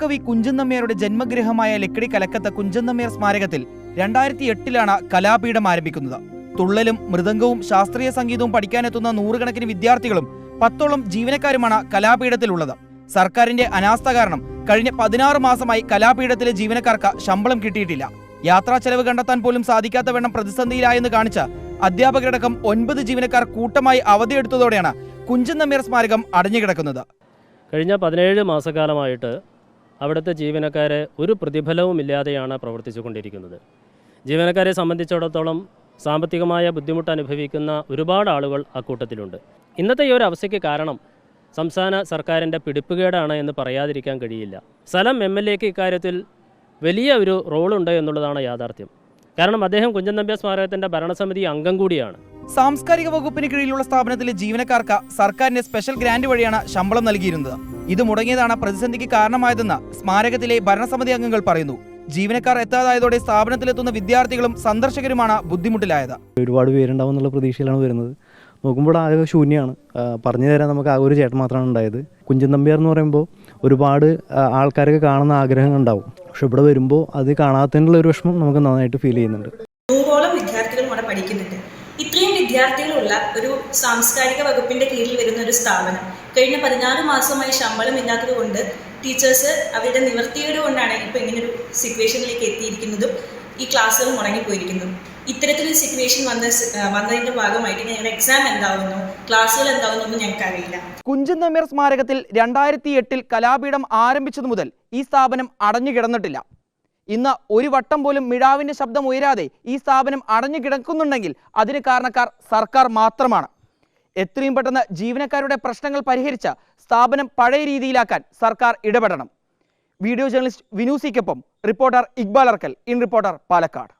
മഹാകവി കുഞ്ചൻ നമ്പ്യാരുടെ ജന്മഗൃഹമായ ലക്കിടി കലക്കത്ത് കുഞ്ചൻ നമ്പ്യാർ സ്മാരകത്തിൽ 2008 കലാപീഠം ആരംഭിക്കുന്നത്. തുള്ളലും മൃദംഗവും ശാസ്ത്രീയ സംഗീതവും പഠിക്കാനെത്തുന്ന നൂറുകണക്കിന് വിദ്യാർത്ഥികളും 10ഓളം ജീവനക്കാരുമാണ് കലാപീഠത്തിലുള്ളത്. സർക്കാരിന്റെ അനാസ്ഥ കാരണം കഴിഞ്ഞ 16 മാസമായി കലാപീഠത്തിലെ ജീവനക്കാർക്ക് ശമ്പളം കിട്ടിയിട്ടില്ല. യാത്രാ ചെലവ് കണ്ടെത്താൻ പോലും സാധിക്കാത്ത വണ്ണം പ്രതിസന്ധിയിലായെന്ന് കാണിച്ച് അധ്യാപകരടക്കം 9 ജീവനക്കാർ കൂട്ടമായി അവധിയെടുത്തതോടെയാണ് കുഞ്ചൻ നമ്പ്യാർ സ്മാരകം അടഞ്ഞുകിടക്കുന്നത്. കഴിഞ്ഞ 17 മാസക്കാലമായിട്ട് അവിടുത്തെ ജീവനക്കാരെ ഒരു പ്രതിഫലവുമില്ലാതെയാണ് പ്രവർത്തിച്ചുകൊണ്ടിരിക്കുന്നത്. ജീവനക്കാരെ സംബന്ധിച്ചിടത്തോളം സാമ്പത്തികമായ ബുദ്ധിമുട്ട് അനുഭവിക്കുന്ന ഒരുപാട് ആളുകൾ അക്കൂട്ടത്തിലുണ്ട്. ഇന്നത്തെ ഈ ഒരു അവസ്ഥയ്ക്ക് കാരണം സംസ്ഥാന സർക്കാരിൻ്റെ പിടിപ്പുകേടാണ് എന്ന് പറയാതിരിക്കാൻ കഴിയില്ല. സ്ഥലം MLAക്ക് ഇക്കാര്യത്തിൽ വലിയ ഒരു റോളുണ്ട് എന്നുള്ളതാണ് യാഥാർത്ഥ്യം. കാരണം അദ്ദേഹം കുഞ്ചൻ നമ്പ്യാർ സ്മാരകത്തിൻ്റെ ഭരണസമിതി അംഗം കൂടിയാണ്. സാംസ്കാരിക വകുപ്പിന് കീഴിലുള്ള സ്ഥാപനത്തിലെ ജീവനക്കാർക്ക് സർക്കാരിന്റെ സ്പെഷ്യൽ ഗ്രാന്റ് വഴിയാണ് ശമ്പളം നൽകിയിരുന്നത്. ഇത് മുടങ്ങിയതാണ് പ്രതിസന്ധിക്ക് കാരണമായതെന്ന് സ്മാരകത്തിലെ ഭരണസമിതി അംഗങ്ങൾ പറയുന്നു. ജീവനക്കാർ എത്താതായതോടെ സ്ഥാപനത്തിലെത്തുന്ന വിദ്യാർത്ഥികളും സന്ദർശകരുമാണ് ബുദ്ധിമുട്ടിലായത്. ഒരുപാട് പേരുണ്ടാവും എന്നുള്ള പ്രതീക്ഷയിലാണ് വരുന്നത്. നോക്കുമ്പോൾ ആകെ ശൂന്യമാണ്. പറഞ്ഞു തരാൻ നമുക്ക് ആകെ ഒരു ചേട്ടൻ മാത്രമാണ് ഉണ്ടായത്. കുഞ്ചൻ നമ്പ്യാർ എന്ന് പറയുമ്പോൾ ഒരുപാട് ആൾക്കാരൊക്കെ കാണുന്ന ആഗ്രഹം ഉണ്ടാവും. പക്ഷെ ഇവിടെ വരുമ്പോൾ അത് കാണാത്തതിനുള്ള ഒരു വിഷമം നമുക്ക് നന്നായിട്ട് ഫീൽ ചെയ്യുന്നുണ്ട്. 100ഓളം വിദ്യാർത്ഥികളും ഇവിടെ പഠിക്കുന്നുണ്ട്. ഇത്രയും വിദ്യാർത്ഥികളുള്ള ഒരു സാംസ്കാരിക വകുപ്പിന്റെ കീഴിൽ വരുന്ന ഒരു സ്ഥാപനം കഴിഞ്ഞ 16 മാസമായി ശമ്പളം ഇല്ലാത്തത് കൊണ്ട് ടീച്ചേഴ്സ് അവരുടെ നിവൃത്തിയോട് കൊണ്ടാണ് ഇപ്പോൾ ഇങ്ങനൊരു സിറ്റുവേഷനിലേക്ക് എത്തിയിരിക്കുന്നതും ഈ ക്ലാസ്സുകൾ മുടങ്ങിപ്പോയിരിക്കുന്നതും. ഇത്തരത്തിലൊരു സിറ്റുവേഷൻ വന്നതിന്റെ ഭാഗമായിട്ട് ഞങ്ങളുടെ എക്സാം എന്താവുന്നു, ക്ലാസ്സുകൾ എന്താവുന്നു ഒന്നും ഞങ്ങൾക്ക് അറിയില്ല. കുഞ്ചൻ നമ്പ്യാർ സ്മാരകത്തിൽ 2008 കലാപീഠം ആരംഭിച്ചതു മുതൽ ഈ സ്ഥാപനം അടഞ്ഞു കിടന്നിട്ടില്ല. ഇന്ന് ഒരു വട്ടം പോലും മിഴാവിന്റെ ശബ്ദം ഉയരാതെ ഈ സ്ഥാപനം അടഞ്ഞു കിടക്കുന്നുണ്ടെങ്കിൽ അതിന് കാരണക്കാർ സർക്കാർ മാത്രമാണ്. എത്രയും പെട്ടെന്ന് ജീവനക്കാരുടെ പ്രശ്നങ്ങൾ പരിഹരിച്ച് സ്ഥാപനം പഴയ രീതിയിലാക്കാൻ സർക്കാർ ഇടപെടണം. വീഡിയോ ജേർണലിസ്റ്റ് വിനൂസിക്കൊപ്പം റിപ്പോർട്ടർ ഇക്ബാൽ അർക്കൽ, ഇൻ റിപ്പോർട്ടർ, പാലക്കാട്.